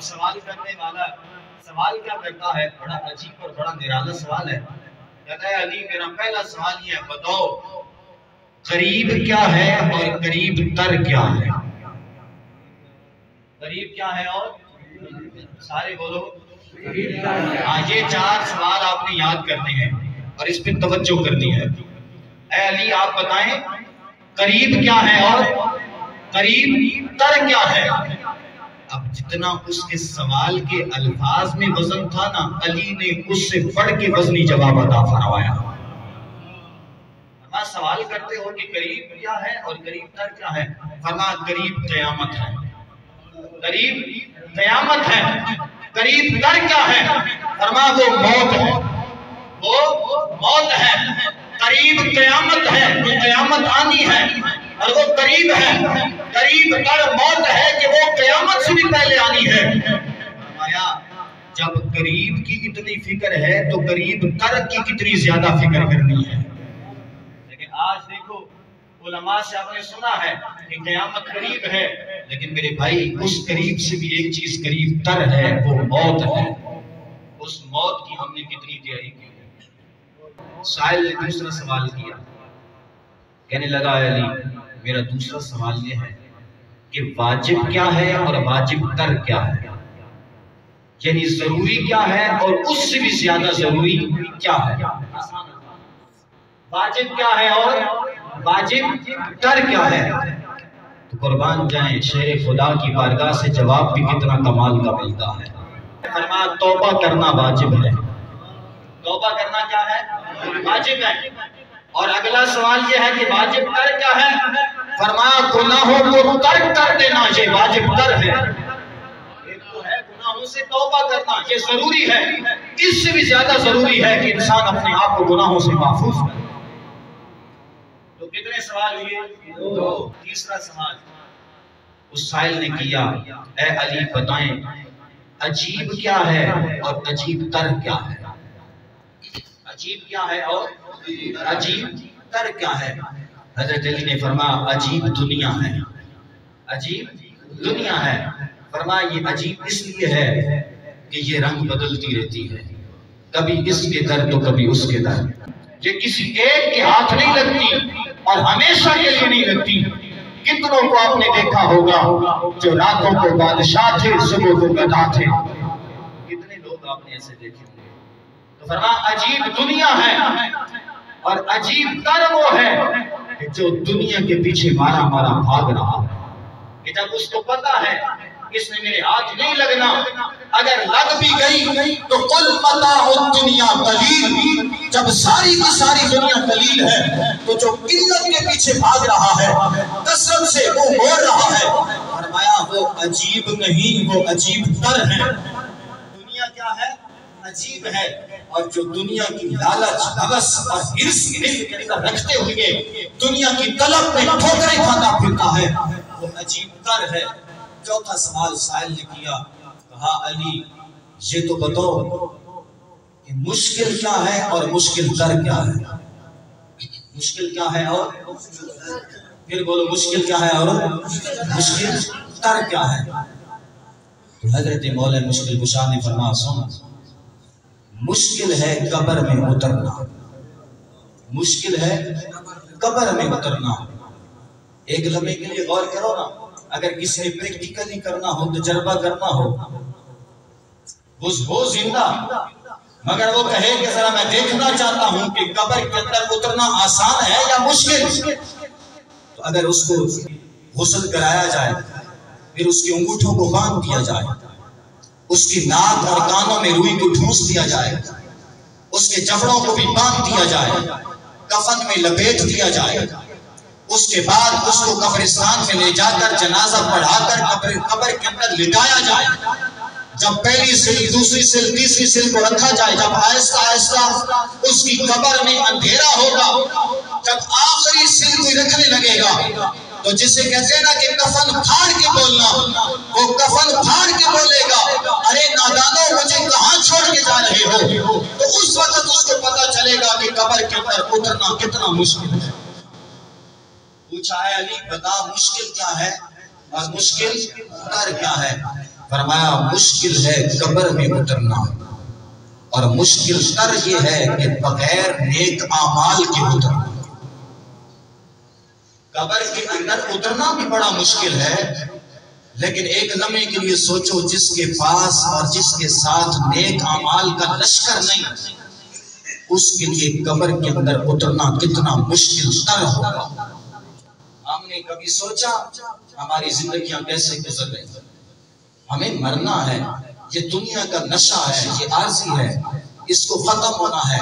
سوال کرنے والا سوال کیا کرتا ہے، بڑا عجیب اور بڑا نرالا سوال ہے۔ کہتا ہے علی میرا پہلا سوال یہ ہے، بتاؤ قریب کیا ہے اور قریب تر کیا ہے؟ قریب کیا ہے اور سارے بولو۔ ہاں، یہ 4 سوال آپ نے یاد کرنے ہیں اور اس پہ توجہ کرنی ہے۔ اے علی آپ بتائیں قریب کیا ہے اور قریب تر کیا ہے؟ اب جتنا اس کے سوال کے الفاظ میں وزن تھا نا، علی نے اس سے بڑھ کے وزنی جواب عطا فرمایا۔ فرمایا سوال کرتے ہو کہ قریب کیا ہے اور قریب تر کیا ہے؟ فرمایا قریب قیامت ہے، قریب قیامت ہے۔ قریب تر کیا ہے؟ فرمایا وہ موت ہے، وہ موت ہے۔ قریب قیامت ہے، وہ قیامت آنی ہے، اور وہ قریب ہے، قریب تر موت ہے کہ وہ قیامت سے بھی پہلے آنی ہے۔ فرمایا جب قریب کی اتنی فکر ہے تو قریب تر کی کتنی زیادہ فکر کرنی ہے۔ لیکن آج دیکھو علماء سے آپ نے سنا ہے کہ قیامت قریب ہے، لیکن میرے بھائی اس قریب سے بھی ایک چیز قریب تر ہے، وہ موت ہے۔ اس موت کی ہم نے کتنی تیاری کی ہے۔ سائل نے دوسرا سوال کیا، کہنے لگا علی میرا دوسرا سوال یہ ہے کہ واجب کیا ہے اور واجب تر کیا ہے؟ یعنی ضروری کیا ہے اور اس سے بھی زیادہ ضروری کیا ہے؟ واجب کیا ہے اور واجب تر کیا ہے؟ تو قربان جائیں شیر خدا کی بارگاہ سے جواب بھی کتنا کمال کا ملتا ہے۔ فرمایا توبہ کرنا واجب ہے۔ توبہ کرنا کیا ہے؟ واجب ہے۔ اور اگلا سوال یہ ہے کہ واجب تر کیا ہے؟ فرمایا گناہوں کو ترک کر دینا یہ واجب تر ہے۔ ایک تو ہے گناہوں سے توبہ کرنا، یہ ضروری ہے، اس سے بھی زیادہ ضروری ہے کہ انسان اپنے آپ کو گناہوں سے محفوظ کرے۔ تو کتنے سوال ہوئے؟ 2۔ تیسرا سوال اس سائل نے کیا، اے علی بتائیں عجیب کیا ہے اور عجیب تر کیا ہے؟ عجیب کیا ہے اور عجیب تر کیا ہے؟ حضرت علی نے فرمایا عجیب دنیا ہے، عجیب دنیا ہے۔ فرمایا یہ عجیب اس لیے ہے کہ یہ رنگ بدلتی رہتی ہے، کبھی اس کے در تو کبھی اس کے در۔ یہ کسی ایک کے ہاتھ نہیں لگتی اور ہمیشہ کے لیے نہیں لگتی۔ کتنوں کو آپ نے دیکھا ہوگا جو راتوں کو بادشاہ تھے، صبح کو گدھا تھے۔ کتنے لوگ آپ نے ایسے دیکھے ہوں گے۔ تو فرمایا عجیب دنیا ہے اور عجیب تر وہ ہے کہ جو دنیا کے پیچھے مارا مارا بھاگ رہا ہے، کہ جب اس کو پتا ہے اس نے میرے ہاتھ نہیں لگنا، اگر لگ بھی گئی تو قل متاع الدنیا قلیل، جب ساری کی ساری دنیا قلیل ہے تو جو قلت کے پیچھے بھاگ رہا ہے، کثرت سے وہ موڑ رہا ہے، فرمایا وہ عجیب نہیں، وہ عجیب تر ہے۔ دنیا کیا ہے؟ عجیب ہے، اور جو دنیا کی لالچ، ہوس اور ہرس کے اندر رکھتے ہوئے دنیا کی طلب میں ٹھوکریں کھاتا پھرتا ہے، وہ عجیب تر ہے۔ چوتھا سوال سائل نے کیا، کہا علی یہ تو بتاؤ کہ مشکل کیا ہے اور مشکل تر کیا ہے؟ مشکل کیا ہے اور پھر بولو مشکل کیا ہے اور مشکل تر کیا ہے؟ تو حضرت مولا مشکل کشا نے فرمایا سن، مشکل ہے قبر میں اترنا، مشکل ہے قبر میں اترنا۔ ایک لمحے کے لیے غور کرو نا، اگر کسی نے پریکٹیکلی کرنا ہو، تجربہ کرنا ہو، وہ زندہ مگر وہ کہے کہ ذرا میں دیکھنا چاہتا ہوں کہ قبر کے اندر اترنا آسان ہے یا مشکل، تو اگر اس کو غسل کرایا جائے، پھر اس کے انگوٹھوں کو باندھ دیا جائے، اس کی ناک اور کانوں میں روئی کو ٹھونس دیا جائے، اس کے جبڑوں کو بھی باندھ دیا جائے، کفن میں لپیٹ دیا جائے، اس کے بعد اس کو قبرستان میں لے جا کر جنازہ پڑھا کر قبر کے اندر لٹایا جائے، جب پہلی سل، دوسری سل، تیسری سل کو رکھا جائے، جب آہستہ آہستہ اس کی قبر میں اندھیرا ہوگا، جب آخری سل کوئی رکھنے لگے گا تو جسے کہتے ہیں نا کہ کفن پھاڑ کے بولنا، وہ کفن پھاڑ کے بولے گا ارے نادانوں مجھے کہاں چھوڑ کے جا رہے ہو، تو اس وقت اس کو پتا چلے گا کہ قبر کے اندر اترنا کتنا مشکل ہے۔ پوچھا ہے علی بتا مشکل کیا ہے اور مشکل تر کیا ہے؟ فرمایا مشکل ہے قبر میں اترنا، اور مشکل تر یہ ہے کہ بغیر نیک اعمال کے اترنا۔ قبر کے اندر اترنا بھی بڑا مشکل ہے، لیکن ایک لمحے کے لیے سوچو جس کے پاس اور جس کے ساتھ نیک اعمال کا لشکر نہیں، اس کے لیے قبر کے اندر اترنا کتنا مشکل تر ہوگا۔ ہم نے کبھی سوچا ہماری زندگیاں کیسے گزر رہی ہیں؟ ہمیں مرنا ہے، یہ دنیا کا نشہ ہے، یہ عارضی ہے، اس کو ختم ہونا ہے۔